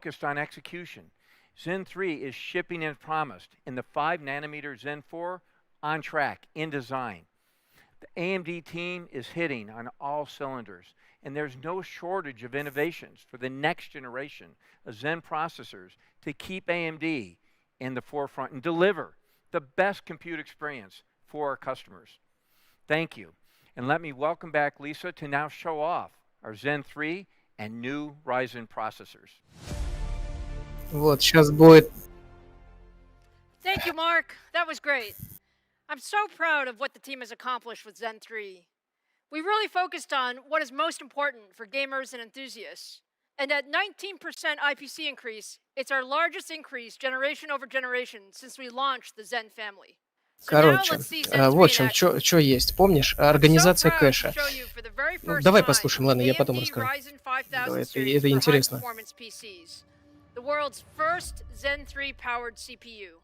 Focused on execution. Zen 3 is shipping as promised, and the 5-nanometer Zen 4 on track, in design. The AMD team is hitting on all cylinders, and there's no shortage of innovations for the next generation of Zen processors to keep AMD in the forefront and deliver the best compute experience for our customers. Thank you, and let me welcome back Lisa to now show off our Zen 3 and new Ryzen processors. Вот, сейчас будет... Thank you, Mark. That was great. I'm so proud of what the team has accomplished with Zen 3. We really focused on what is most important for gamers and enthusiasts. And at 19% IPC increase, it's our largest increase generation over generation since we launched the Zen family. Короче, в общем, что есть. Помнишь, организация кэша. Ну, давай послушаем, ладно, я потом расскажу. Давай, это интересно. The world's first Zen 3 powered CPU.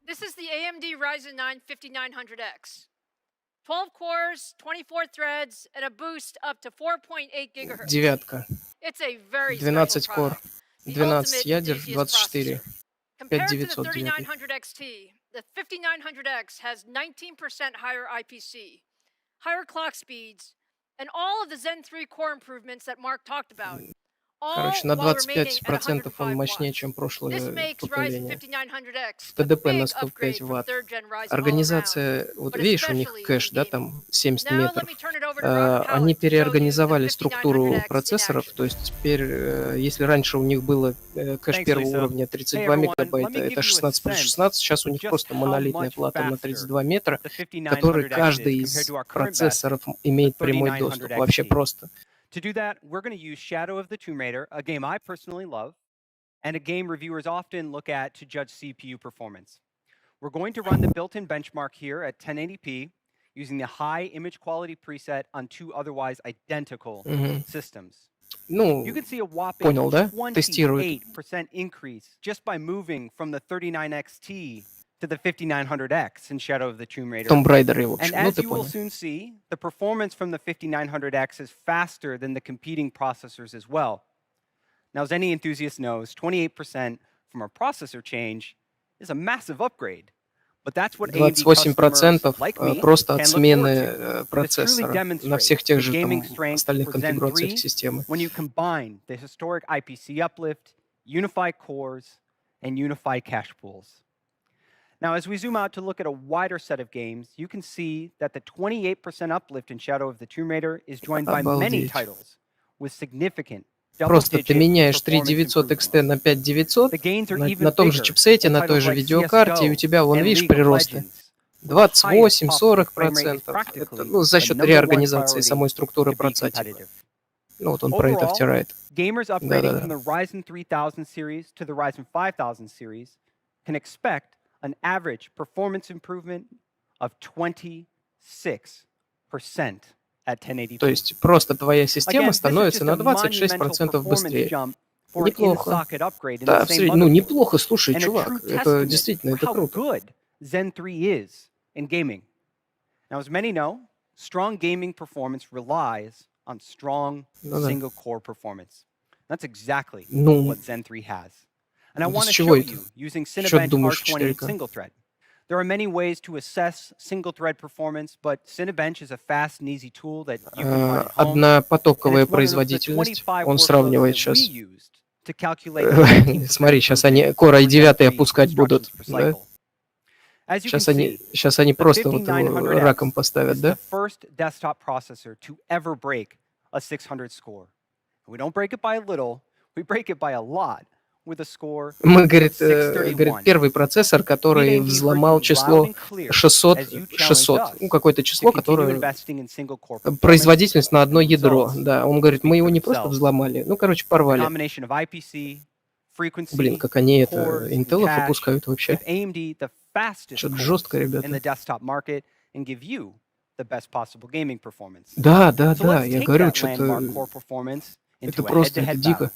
This is the AMD Ryzen 9 5900X. 12 cores, 24 threads, and a boost up to 4.8 GHz. Девятка. It's a very 12 кор, 12 ядер, 24. Compared to the 3900 XT, the 5900X has 19% higher IPC, higher clock speeds, and all of the Zen 3 core improvements that Mark talked about. Короче, на 25% он мощнее, чем прошлое поколение. ТДП на 105 Вт. Организация, вот видишь, у них кэш, да, там 70 метров. Они переорганизовали структуру процессоров, то есть теперь, если раньше у них было кэш первого уровня 32 мегабайта, это 16 плюс 16, сейчас у них просто монолитная плата на 32 метра, который каждый из процессоров имеет прямой доступ, вообще просто. To do that, we're going to use Shadow of the Tomb Raider, a game I personally love, and a game reviewers often look at to judge CPU performance. We're going to run the built-in benchmark here at 1080p using the high image quality preset on two otherwise identical systems. Ну, you can see a whopping 28% increase just by moving from the 39XT to the 5900X in Shadow of the Tomb Raider. And as you will soon see, the performance from the 5900X is faster than the competing processors as well. Now, as any enthusiast knows, 28% from a processor change is a massive upgrade. But that's what AMD customers like me просто от can смены процессора на всех тех же там остальных конфигурациях системы. When you combine the historic IPC uplift, unified cores, and unified cache pools. Now, as we zoom out to look at a wider set of games, you can see that the 28% uplift in Shadow of the Tomb Raider is joined by many titles with significant Просто ты меняешь 3900 XT на 5900 на том же чипсете, на той же видеокарте, и у тебя, вон, видишь, приросты 28-40%. Это, ну, за счет реорганизации самой структуры процессора. Ну, вот он про это втирает. Gamers upgrading from the Ryzen 3000 series to the Ryzen 5000 series can expect an average performance improvement of 26% at 1080p. То есть просто твоя система становится на 26% быстрее. Неплохо. Да, ну неплохо, слушай, чувак, это действительно, это круто. Zen 3 is in gaming. Now, as many know, strong gaming performance relies on strong single-core performance. That's exactly what Zen 3 has. And I want to show you using Cinebench R20 single thread. There are many ways to assess single thread performance, but Cinebench is a fast and easy tool that you can run at home. Однопотоковая производительность. Он сравнивает сейчас. Смотри, сейчас они Core i9 опускать будут. Да? Сейчас они просто вот раком поставят, да? First desktop processor to ever break a 600 score. We don't break it by a little, we break it by a lot. Мы, говорит, первый процессор, который взломал число 600, ну, какое-то число, которое производительность на одно ядро. Да, он говорит, мы его не просто взломали, ну, короче, порвали. Блин, как они это, Intel выпускают вообще. Что-то жестко, ребята. Да, я говорю, что-то... Это просто, это дико.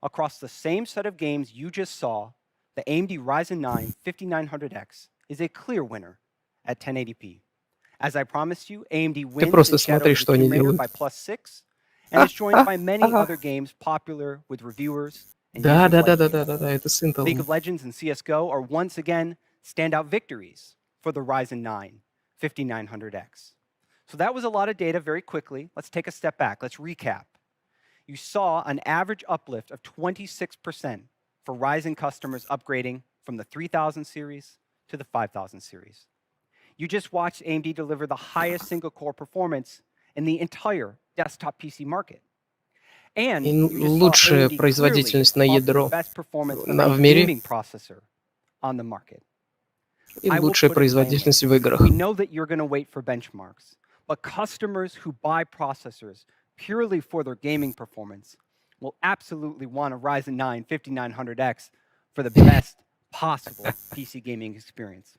Across the same set of games you just saw, the AMD Ryzen 9 5900X is a clear winner at 1080p. As I promised you, AMD wins in Shadow of the Tomb Raider by +6, and it's joined by many other games popular with reviewers and Да, users да, like да, да, you. да, да, да, это с League Intel. of Legends and CSGO are once again standout victories for the Ryzen 9 5900X. So that was a lot of data very quickly. Let's take a step back. Let's recap. You saw an average uplift of 26% for Ryzen customers upgrading from the 3000 series to the 5000 series. You just watched AMD deliver the highest single-core performance in the entire desktop PC market. And И you just saw лучшая AMD производительность clearly на offer the ядро best performance of в any мире gaming processor on the market. и I will лучшая put it plainly. производительность в играх. We know that you're going to wait for benchmarks, but customers who buy processors purely for their gaming performance will absolutely want a Ryzen 9 5900X for the best possible PC gaming experience.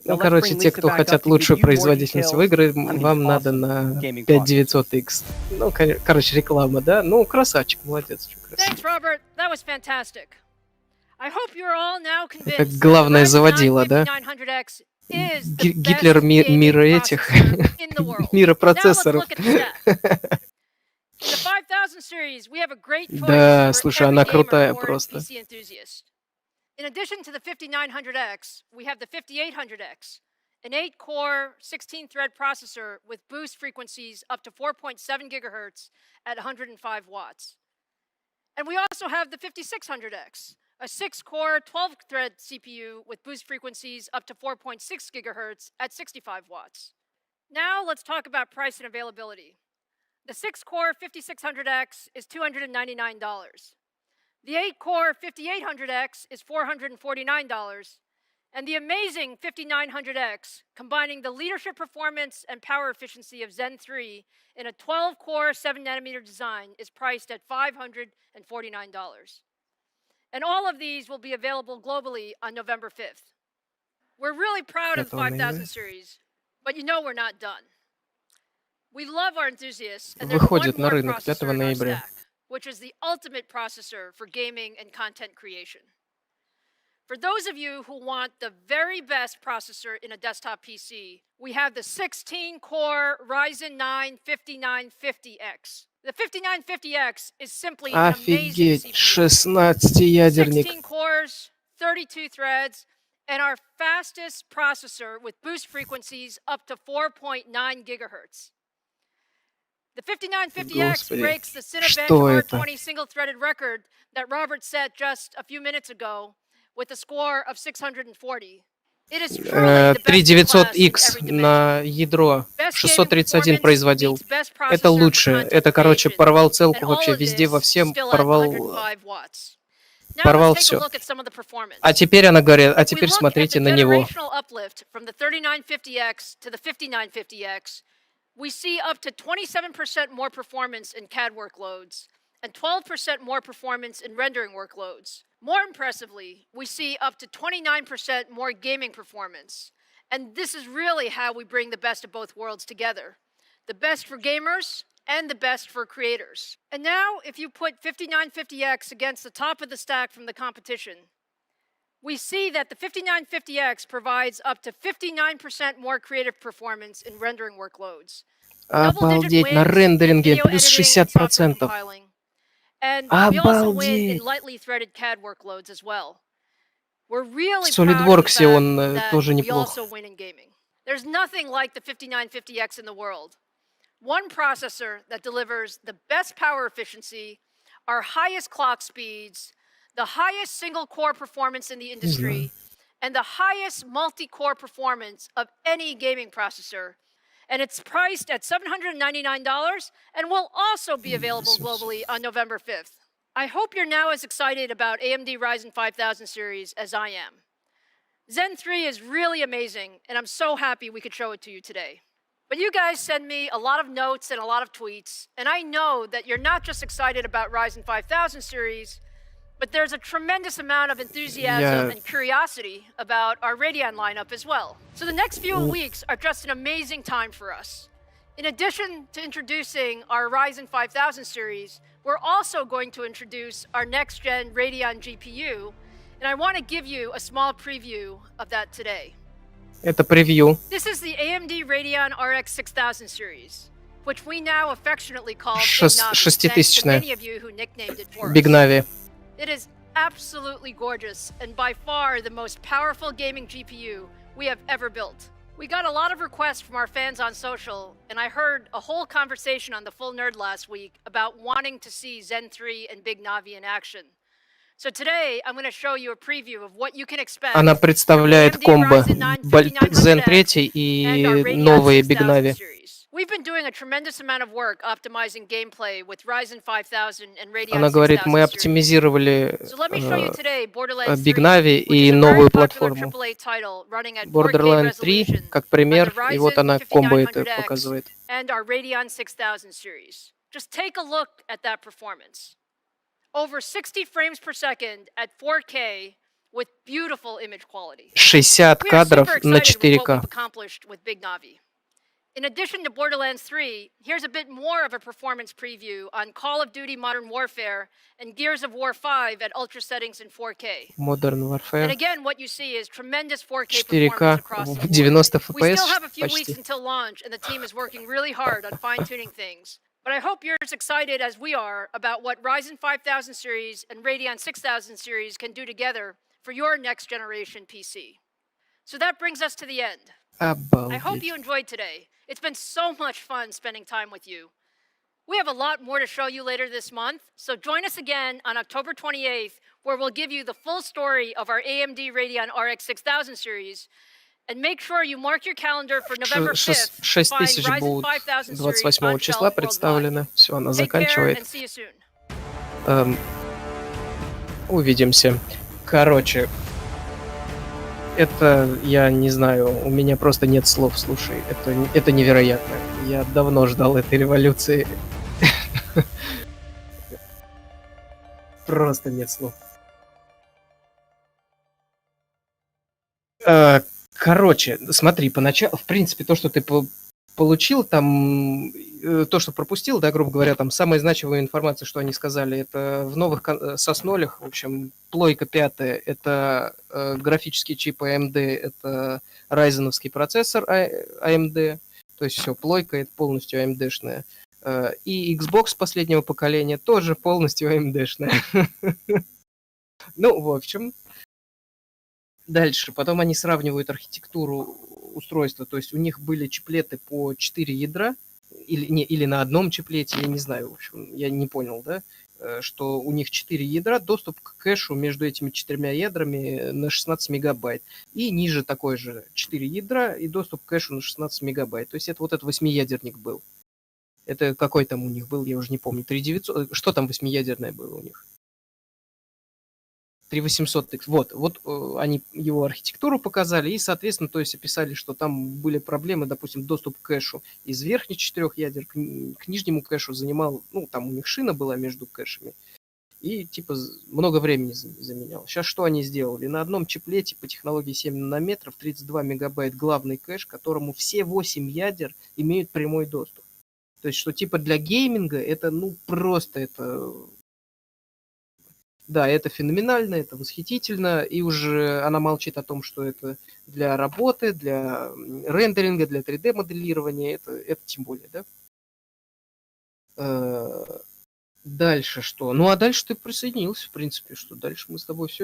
Now, Ну, let's короче, bring те, Lisa кто back up хотят to give лучшую you more производительность в details игры, on these вам надо awesome на gaming processors. 5900X. Ну, короче, реклама, да? Ну, красавчик, молодец, очень красиво. Thanks, Robert. That was fantastic. I hope you're all now Как convinced that the главное Ryzen 9 заводила, да? 5900X is the Гитлер best gaming мира этих, processor in the world. мира Now let's процессоров. look at the stats. In the 5000 series, we have a great choice Да, for слушай, every она gamer крутая or просто. PC enthusiast. In addition to the 5900X, we have the 5800X, an 8-core, 16-thread processor with boost frequencies up to 4.7 gigahertz at 105 watts. And we also have the 5600X, a 6-core, 12-thread CPU with boost frequencies up to 4.6 gigahertz at 65 watts. Now let's talk about price and availability. The 6-core 5600X is $299. The 8-core 5800X is $449. And the amazing 5900X, combining the leadership performance and power efficiency of Zen 3 in a 12-core 7-nanometer design, is priced at $549. And all of these will be available globally on November 5th. We're really proud of the 5000 series, but you know we're not done. We love our enthusiasts, and there's one Выходит на more рынок 5 processor in our ноября. stack, which is the ultimate processor for gaming and content creation. For those of you who want the very best processor in a desktop PC, we have the 16-core Ryzen 9 5950X. The 5950X is simply an amazing Офигеть, CPU. 16-ядерник. 16 cores, 32 threads, and our fastest processor with boost frequencies up to 4.9 gigahertz. The 5950X Господи, breaks the Cinebench что это? R20 single-threaded record that Robert set just a few minutes ago with a score of 640. It is truly the best in class in 3900X every dimension. на ядро Best gaming 631 performance производил. beats best Это processor for лучше. content Это, короче, creation. порвал And целку all вообще of везде, во this всем, still at порвал, 105 watts. Now порвал let's take a все. look at some of the performance. А теперь она говорит, а If we теперь look at смотрите the на него. generational uplift from the 3950X to the 5950X, we see up to 27% more performance in CAD workloads and 12% more performance in rendering workloads. More impressively, we see up to 29% more gaming performance. And this is really how we bring the best of both worlds together. The best for gamers and the best for creators. And now, if you put 5950X against the top of the stack from the competition, we see that the 5950X provides up to 59% more creative performance in rendering workloads. Обалдеть, на рендеринге плюс 60%. And we also win in Обалдеть! lightly threaded CAD workloads as well. We're really В proud of the SolidWorks он fact that тоже we неплох. also win in gaming. There's nothing like the 5950X in the world. One processor that delivers the best power efficiency, our highest clock speeds, the highest single-core performance in the industry, and the highest multi-core performance of any gaming processor. And it's priced at $799 and will also be available globally on November 5th. I hope you're now as excited about AMD Ryzen 5000 series as I am. Zen 3 is really amazing, and I'm so happy we could show it to you today. But you guys send me a lot of notes and a lot of tweets, and I know that you're not just excited about Ryzen 5000 series, but there's a tremendous amount of enthusiasm and curiosity about our Radeon lineup as well. So the next few weeks are just an amazing time for us. In addition to introducing our Ryzen 5000 series, we're also going to introduce our next-gen Radeon GPU, and I want to give you a small preview of that today. Это превью. This is the AMD Radeon RX 6000 series, which we now affectionately call Big Navi, thanks to many of you who nicknamed it for us. Big Navi. It is absolutely gorgeous and by far the most powerful gaming GPU we have ever built. We got a lot of requests from our fans on social, and I heard a whole conversation on the Full Nerd last week about wanting to see Zen 3 and Big Navi in action. So today, I'm going to show you a preview of what you can expect. Она представляет комбо Zen 3 и новые Big Navi. We've been doing a tremendous amount of work optimizing gameplay with Ryzen 5000 and Radeon 6000 Она говорит, мы оптимизировали So let me show you today Borderlands 3, Big Navi и новую платформу. Borderlands 3, как пример, и вот она комбо это показывает. And our Radeon 6000 series. Just take a look at that performance. Over 60 frames per second at 4K with beautiful image quality. 60 кадров на 4К. In addition to Borderlands 3, here's a bit more of a performance preview on Call of Duty Modern Warfare and Gears of War 5 at ultra settings in 4K. Modern Warfare. And again, what you see is tremendous 4K performance across the board. 90 FPS We still have a few почти. weeks until launch, and the team is working really hard on fine-tuning things. But I hope you're as excited as we are about what Ryzen 5000 series and Radeon 6000 series can do together for your next generation PC. So that brings us to the end. I hope you enjoyed today. It's been so much fun spending time with you. We have a lot more to show you later this month, so join us again on October 28th, where we'll give you the full story of our AMD Radeon RX 6000 series. And make sure you mark your calendar for November 5th. 6000 будут 28 числа представлены. Все, она заканчивает. Увидимся. Короче, это, я не знаю, у меня просто нет слов, слушай. Это невероятно. Я давно ждал этой революции. Просто нет слов. Короче, смотри, поначалу, в принципе, то, что ты получил, там, то, что пропустил, да, грубо говоря, там, самая значимая информация, что они сказали, это в новых соснолях, в общем, плойка 5, это графический чип AMD, это Ryzen-овский процессор AMD, то есть все, плойка это полностью AMD-шная. И Xbox последнего поколения тоже полностью AMD-шная. Ну, в общем... Дальше, потом они сравнивают архитектуру устройства, то есть у них были чиплеты по 4 ядра, или на одном чиплете, я не знаю, в общем, я не понял, да, что у них 4 ядра, доступ к кэшу между этими 4 ядрами на 16 мегабайт, и ниже такой же 4 ядра и доступ к кэшу на 16 мегабайт, то есть это вот этот 8-ядерник был. Это какой там у них был, я уже не помню, 3900, что там 8-ядерное было у них? 3800X. Вот они его архитектуру показали и, соответственно, то есть описали, что там были проблемы, допустим, доступ к кэшу из верхних 4 ядер к нижнему кэшу занимал, ну, там у них шина была между кэшами, и, типа, много времени заменял. Сейчас что они сделали? На одном чиплете по технологии 7 нанометров 32 мегабайт главный кэш, к которому все 8 ядер имеют прямой доступ. То есть, что, типа, для гейминга это, ну, просто это... Да, это феноменально, это восхитительно, и уже она молчит о том, что это для работы, для рендеринга, для 3D-моделирования, это тем более, да? Дальше что? Ну, а дальше ты присоединился, в принципе, что дальше мы с тобой все